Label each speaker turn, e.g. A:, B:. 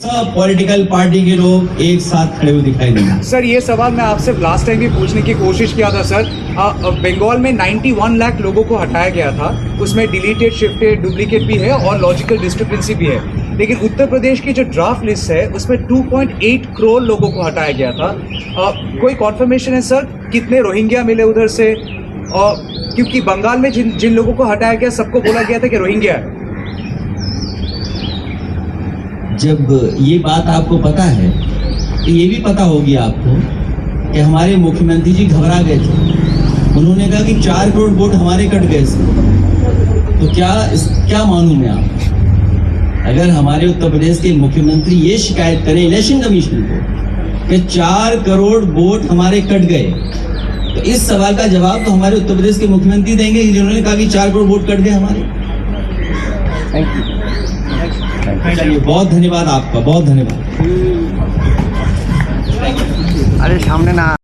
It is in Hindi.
A: सब पॉलिटिकल पार्टी के लोग एक साथ खड़े हुए दिखाई देंगे।
B: सर ये सवाल मैं आपसे लास्ट टाइम भी पूछने की कोशिश किया था सर। बंगाल में 91 लाख लोगों को हटाया गया था, उसमें डिलीटेड, शिफ्टेड, डुप्लीकेट भी है और लॉजिकल डिस्क्रिपेंसी भी है। लेकिन उत्तर प्रदेश की जो ड्राफ्ट लिस्ट है उसमें 2.8 करोड़ लोगों को हटाया गया था। कोई कॉन्फर्मेशन है सर कितने रोहिंग्या मिले उधर से? क्योंकि बंगाल में जिन लोगों को हटाया गया सबको बोला गया था कि रोहिंग्या है।
A: जब ये बात आपको पता है तो ये भी पता होगी आपको कि हमारे मुख्यमंत्री जी घबरा गए थे। उन्होंने कहा कि 4 करोड़ वोट हमारे कट गए थे। तो क्या मानूं मैं आप, अगर हमारे उत्तर प्रदेश के मुख्यमंत्री ये शिकायत करें इलेक्शन कमीशन को कि 4 करोड़ वोट हमारे कट गए, तो इस सवाल का जवाब तो हमारे उत्तर प्रदेश के मुख्यमंत्री देंगे जिन्होंने कहा कि 4 करोड़ वोट कट गए हमारे।
B: Thank you.
A: चलिए, बहुत धन्यवाद आपका, बहुत धन्यवाद।
C: अरे सामने ना